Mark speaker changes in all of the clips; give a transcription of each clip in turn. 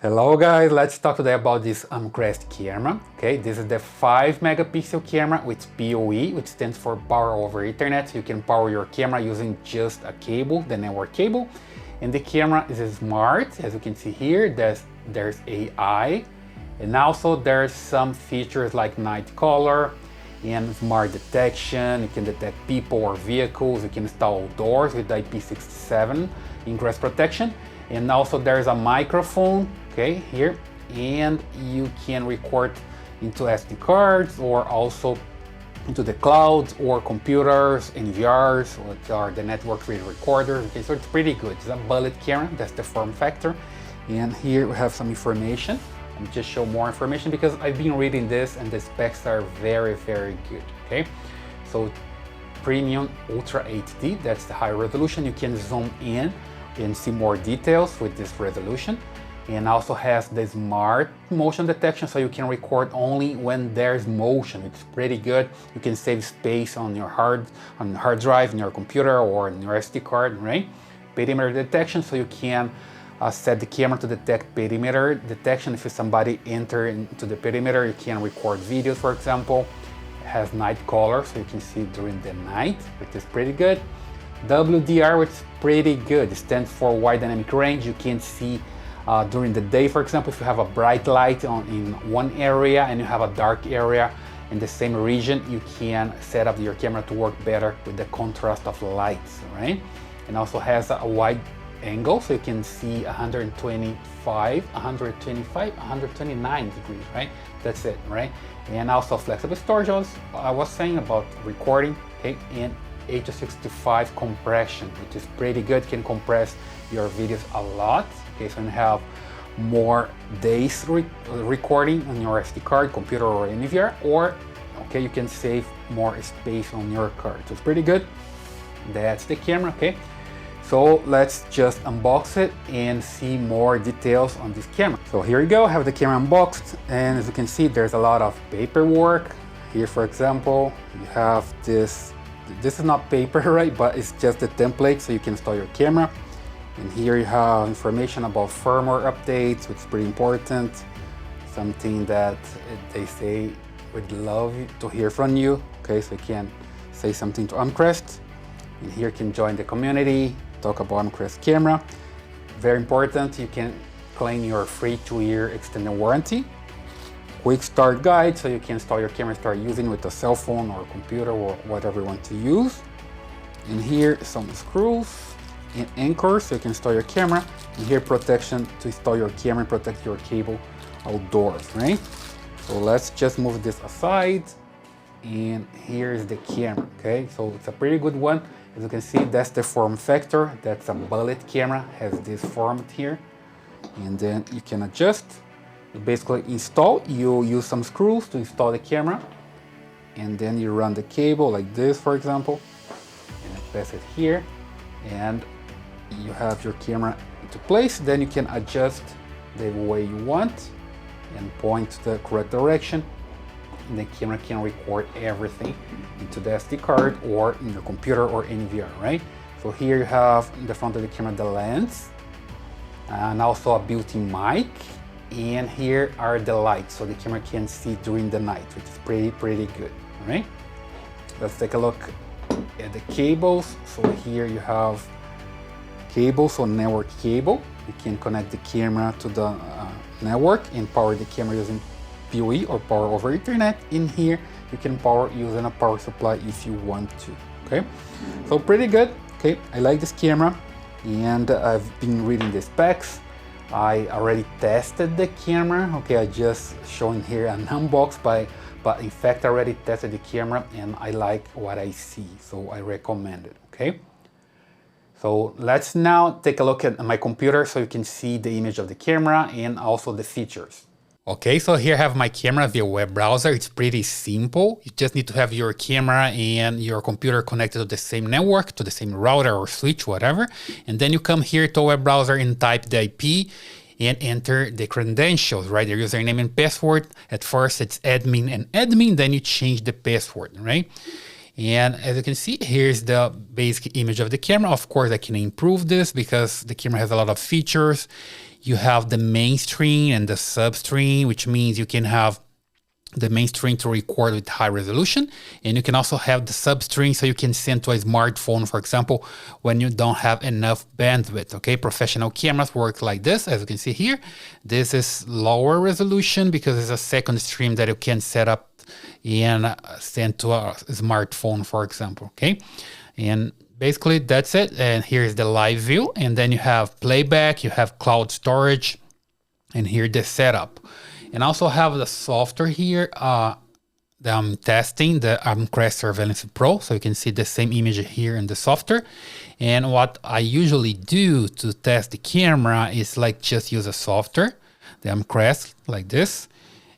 Speaker 1: Hello guys, let's talk today about this Amcrest camera. Okay, this is the 5 megapixel camera with PoE, which stands for Power over Ethernet. So you can power your camera using just a cable, the network cable. And the camera is smart, as you can see here. There's AI, and also there's some features like night color and smart detection. You can detect people or vehicles. You can install doors with IP67 ingress protection. And also there's a microphone, okay, here, and you can record into SD cards or also into the clouds or computers, NVRs, which are the network read recorders. Okay, so it's pretty good. It's a bullet camera, that's the form factor. And here we have some information. Let me just show more information because I've been reading this and the specs are very, very good, okay? So premium ultra HD, that's the high resolution. You can zoom in and see more details with this resolution, and also has the smart motion detection, so you can record only when there's motion. It's pretty good. You can save space on your hard drive in your computer or in your SD card, right? Perimeter detection, so you can set the camera to detect perimeter detection. If somebody enter into the perimeter, you can record videos, for example. It has night color, so you can see during the night, which is pretty good. WDR, which is pretty good. It stands for wide dynamic range. You can see during the day, for example, if you have a bright light in one area and you have a dark area in the same region, you can set up your camera to work better with the contrast of lights, right? And also has a wide angle, so you can see 129 degrees, right? That's it, right? And also flexible storage, as I was saying about recording, okay? And 8-65 compression, which is pretty good. Can compress your videos a lot. Okay, so you have more days recording on your SD card, computer, or NVR, or okay, you can save more space on your card. So it's pretty good. That's the camera. Okay, so let's just unbox it and see more details on this camera. So here you go. I have the camera unboxed, and as you can see, there's a lot of paperwork here. For example, you have this. This is not paper, right? But it's just a template so you can install your camera. And here you have information about firmware updates, which is pretty important. Something that they say would love to hear from you. Okay, so you can say something to Amcrest. And here you can join the community, talk about Amcrest camera. Very important, you can claim your free 2-year extended warranty. Quick start guide, so you can install your camera, start using with a cell phone or a computer or whatever you want to use. And here some screws and anchors, so you can install your camera. And here protection to install your camera and protect your cable outdoors, right? So let's just move this aside. And here's the camera, okay? So it's a pretty good one. As you can see, that's the form factor. That's a bullet camera, has this format here. And then you can adjust. Basically install, you use some screws to install the camera, and then you run the cable like this, for example, and pass it here, and you have your camera into place. Then you can adjust the way you want and point to the correct direction, and the camera can record everything into the SD card or in your computer or NVR, right? So here you have in the front of the camera the lens and also a built-in mic. And here are the lights, so the camera can see during the night, which is pretty good. All right, let's take a look at the cables. So here you have cables, so network cable. You can connect the camera to the network and power the camera using PoE or power over Ethernet. In here, you can power using a power supply if you want to. Okay, so pretty good. Okay, I like this camera, and I've been reading the specs. I already tested the camera. Okay, I just showing here an unbox, but in fact I already tested the camera and I like what I see, so I recommend it. Okay, so let's now take a look at my computer so you can see the image of the camera and also the features. Okay, so here I have my camera via web browser. It's pretty simple. You just need to have your camera and your computer connected to the same network, to the same router or switch, whatever. And then you come here to a web browser and type the IP and enter the credentials, right? The username and password. At first it's admin and admin, then you change the password, right? And as you can see, here's the basic image of the camera. Of course, I can improve this because the camera has a lot of features. You have the mainstream and the substream, which means you can have the mainstream to record with high resolution, and you can also have the substream so you can send to a smartphone, for example, when you don't have enough bandwidth. Okay, professional cameras work like this, as you can see here. This is lower resolution because it's a second stream that you can set up and send to a smartphone, for example. Okay, and basically that's it. And here's the live view, and then you have playback, you have cloud storage, and here the setup. And also have the software here that I'm testing, the Amcrest Surveillance Pro. So you can see the same image here in the software. And what I usually do to test the camera is like just use a software, the Amcrest, like this.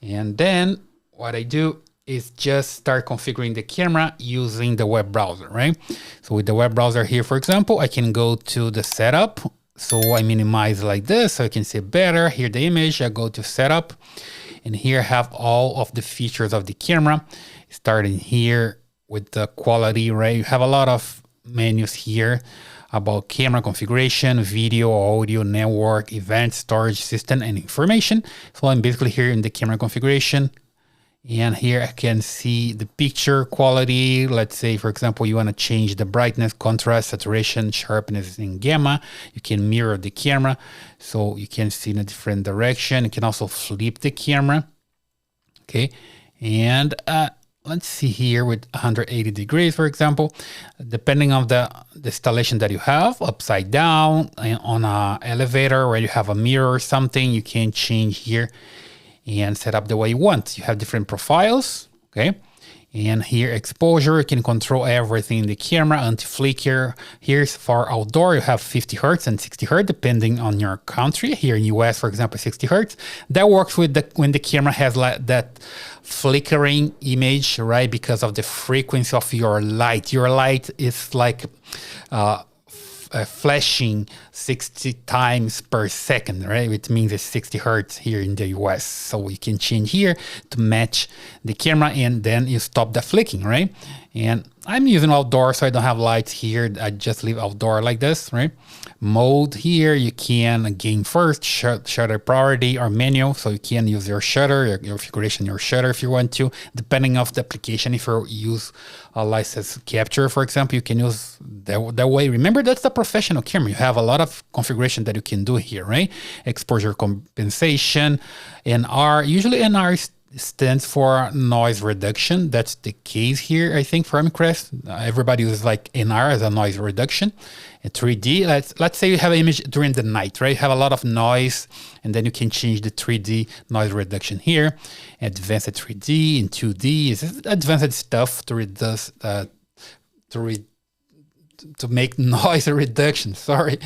Speaker 1: And then what I do is just start configuring the camera using the web browser, right? So with the web browser here, for example, I can go to the setup. So I minimize like this so I can see better. Here the image, I go to setup, and here I have all of the features of the camera, starting here with the quality, right? You have a lot of menus here about camera configuration, video, audio, network, event, storage, system, and information. So I'm basically here in the camera configuration. And here I can see the picture quality. Let's say, for example, you want to change the brightness, contrast, saturation, sharpness, and gamma. You can mirror the camera so you can see in a different direction. You can also flip the camera. Okay. And let's see here with 180 degrees, for example, depending on the installation that you have, upside down, on an elevator where you have a mirror or something, you can change here and set up the way you want. You have different profiles, okay? And here exposure, you can control everything in the camera, anti-flicker. Here's for outdoor, you have 50 Hertz and 60 Hertz, depending on your country. Here in US, for example, 60 Hertz. That works with when the camera has like that flickering image, right? Because of the frequency of your light. Your light is like flashing 60 times per second, right? Which means it's 60 Hertz here in the US. So we can change here to match the camera, and then you stop the flicking, right? And I'm using outdoor, so I don't have lights here. I just leave outdoor like this, right? Mode here, you can gain first, shutter priority, or manual. So you can use your shutter, your configuration, your shutter if you want to, depending of the application. If you use a license capture, for example, you can use that way. Remember, that's the professional camera. You have a lot of configuration that you can do here, right? Exposure compensation, NR. Usually NR stands for noise reduction. That's the case here, I think, for Amcrest. Everybody uses like NR as a noise reduction. And 3D, let's say you have an image during the night, right? You have a lot of noise, and then you can change the 3D noise reduction here. Advanced 3D and 2D is advanced stuff to reduce to make noise reduction, sorry.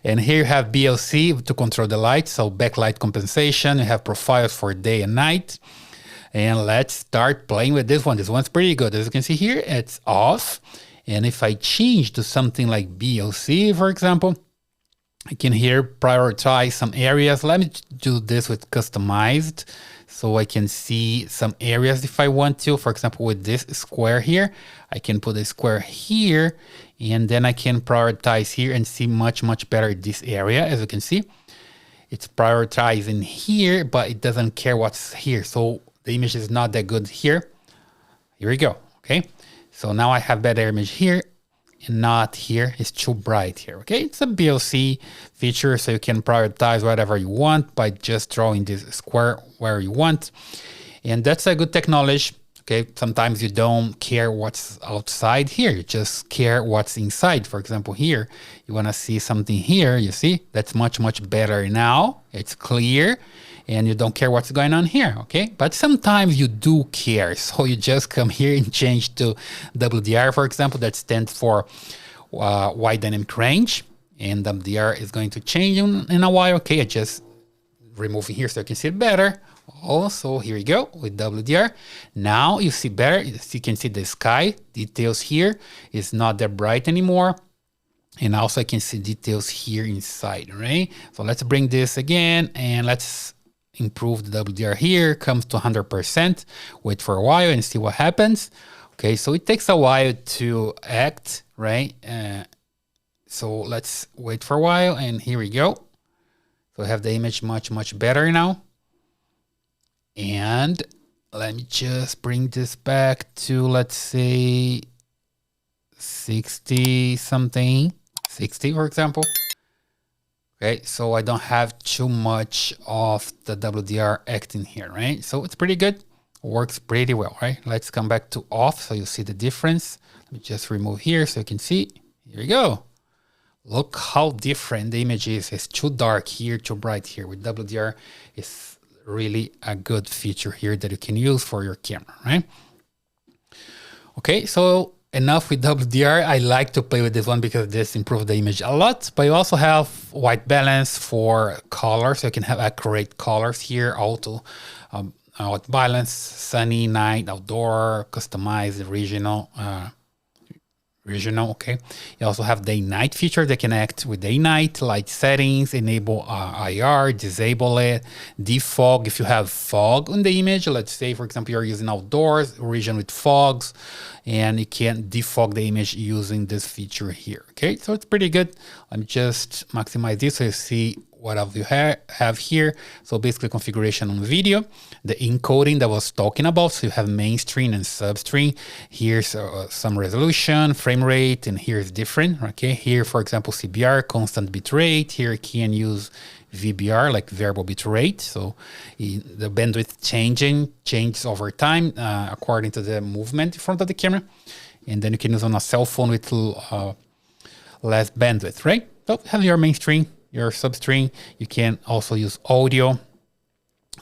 Speaker 1: And here you have BLC to control the light, so backlight compensation. You have profiles for day and night. And let's start playing with this one. This one's pretty good. As you can see here, it's off. And if I change to something like BLC, for example, I can here prioritize some areas. Let me do this with customized, so I can see some areas if I want to. For example, with this square here, I can put a square here, and then I can prioritize here and see much, much better this area. As you can see, it's prioritizing here, but it doesn't care what's here. So the image is not that good here. Here we go, okay? So now I have better image here and not here. It's too bright here, okay? It's a BLC feature, so you can prioritize whatever you want by just drawing this square where you want. And that's a good technology, okay? Sometimes you don't care what's outside here. You just care what's inside. For example, here, you wanna see something here, you see? That's much, much better now. It's clear. And you don't care what's going on here, okay? But sometimes you do care, so you just come here and change to WDR, for example. That stands for wide dynamic range, and WDR is going to change in a while. Okay, I just remove it here so you can see it better. Also, here we go with WDR. Now you see better. You can see the sky details here is not that bright anymore. And also I can see details here inside, right? So let's bring this again, and let's improve the WDR here, comes to 100%, wait for a while and see what happens. Okay, so it takes a while to act, right? So let's wait for a while, and here we go. So we have the image much better now. And let me just bring this back to, let's say, 60 something, 60 for example. Okay, so I don't have too much of the WDR acting here, right? So it's pretty good, works pretty well, right? Let's come back to off so you see the difference. Let me just remove here so you can see. Here we go. Look how different the image is. It's too dark here, too bright here. With WDR, it's really a good feature here that you can use for your camera, right? Okay, so enough with WDR. I like to play with this one because this improves the image a lot, but you also have white balance for color, so you can have accurate colors here. Auto white balance, sunny, night, outdoor, customized, regional, okay. You also have day night feature that can act with day night, light settings, enable IR, disable it, defog if you have fog on the image. Let's say, for example, you're using outdoors, region with fogs, and you can defog the image using this feature here, okay. So it's pretty good. Let me just maximize this so you see what you have here. So basically configuration on video, the encoding that I was talking about. So you have mainstream and substream. Here's some resolution, frame rate, and here's different, okay? Here, for example, CBR, constant bit rate. Here you can use VBR, like variable bit rate. So the bandwidth changes over time according to the movement in front of the camera. And then you can use on a cell phone with less bandwidth, right? So you have your mainstream, your substring. You can also use audio.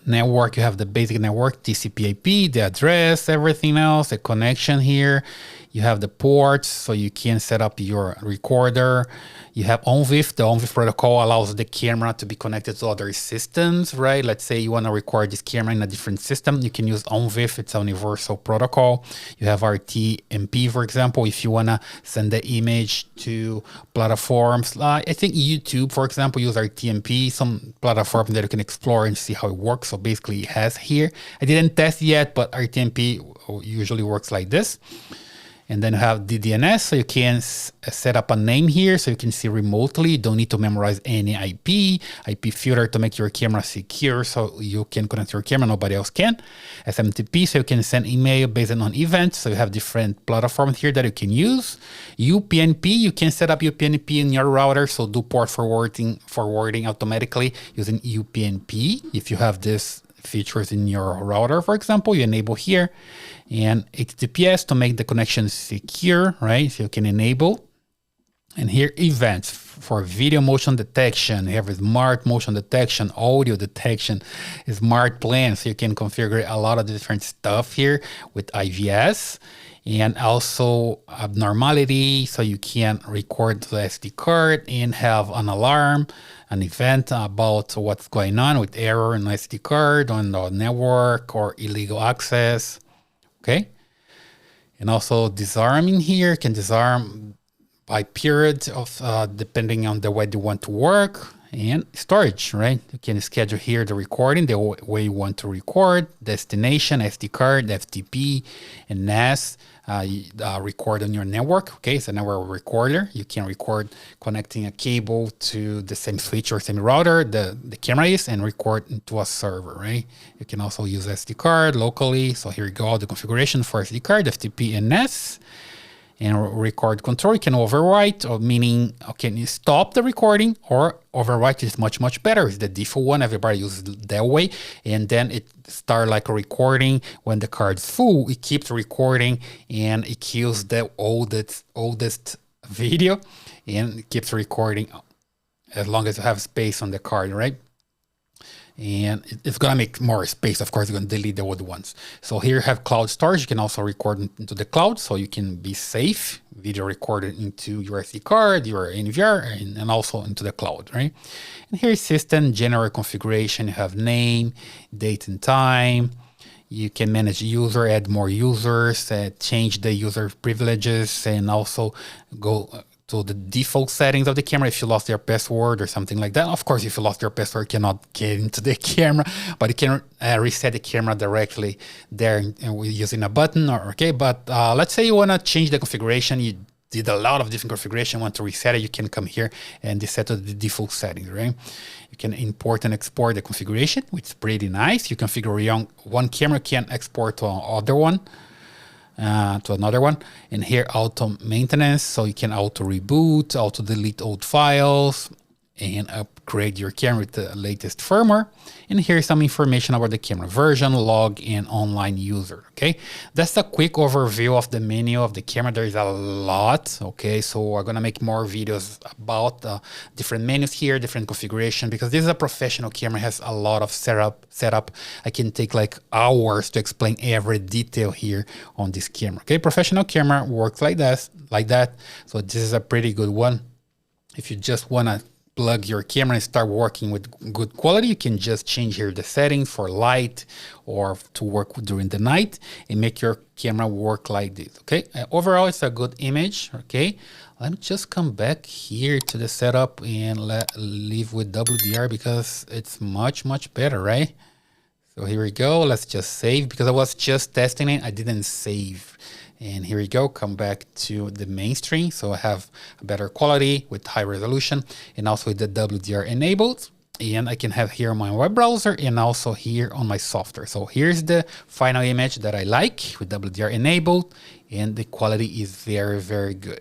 Speaker 1: Network, you have the basic network, TCP/IP, the address, everything else, the connection here. You have the ports, so you can set up your recorder. You have ONVIF. The ONVIF protocol allows the camera to be connected to other systems, right? Let's say you want to record this camera in a different system. You can use ONVIF. It's a universal protocol. You have RTMP, for example, if you want to send the image to platforms. I think YouTube, for example, use RTMP, some platform that you can explore and see how it works. So basically it has here. I didn't test yet, but RTMP usually works like this. And then you have DDNS, so you can set up a name here so you can see remotely. You don't need to memorize any IP filter to make your camera secure so you can connect your camera, nobody else can. SMTP, so you can send email based on events. So you have different platforms here that you can use. UPnP, you can set up UPnP in your router, so do port forwarding automatically using UPnP. If you have this features in your router, for example, you enable here, and HTTPS to make the connection secure, right? So you can enable. And here events for video motion detection. You have smart motion detection, audio detection, smart plan. So you can configure a lot of different stuff here with IVS. And also abnormality, so you can record the SD card and have an alarm, an event about what's going on with error in SD card on the network or illegal access, okay? And also disarming here, can disarm by period of depending on the way you want to work. And storage, right? You can schedule here the recording, the way you want to record, destination, SD card, FTP, and NAS. Record on your network. Okay, so now we're a recorder. You can record connecting a cable to the same switch or same router the camera is and record into a server, right? You can also use SD card locally. So here you go, the configuration for SD card, FTP, and NAS. And record control, you can overwrite, or meaning, okay, you stop the recording, or overwrite is much better. It's the default one, everybody uses that way. And then it start like a recording. When the card's full, it keeps recording and it kills the oldest video and it keeps recording as long as you have space on the card, right? And it's going to make more space. Of course, you're going to delete the old ones. So here you have cloud storage. You can also record into the cloud so you can be safe. Video recorded into your SD card, your NVR, and also into the cloud, right? And here's system, general configuration. You have name, date and time. You can manage user, add more users, change the user privileges, and also go to the default settings of the camera if you lost your password or something like that. Of course, if you lost your password, you cannot get into the camera, but you can reset the camera directly there using a button. Okay, but let's say you want to change the configuration. You did a lot of different configuration, want to reset it, you can come here and set to the default settings, right? You can import and export the configuration, which is pretty nice. You configure one camera can export to another one. And here auto maintenance, so you can auto reboot, auto delete old files, and upgrade your camera with the latest firmware. And here's some information about the camera version, log, and online user. Okay, that's a quick overview of the menu of the camera. There is a lot. Okay, so we're gonna make more videos about different menus here, different configuration, because this is a professional camera, has a lot of setup. I can take like hours to explain every detail here on this camera. Okay, professional camera works like that. So this is a pretty good one. If you just wanna plug your camera and start working with good quality, you can just change here the settings for light or to work during the night and make your camera work like this. Okay, overall it's a good image. Okay, let me just come back here to the setup and leave with WDR because it's much better, right? So here we go. Let's just save because I was just testing it. I didn't save. And here we go, come back to the main screen. So I have a better quality with high resolution and also with the WDR enabled. And I can have here my web browser and also here on my software. So here's the final image that I like with WDR enabled, and the quality is very good.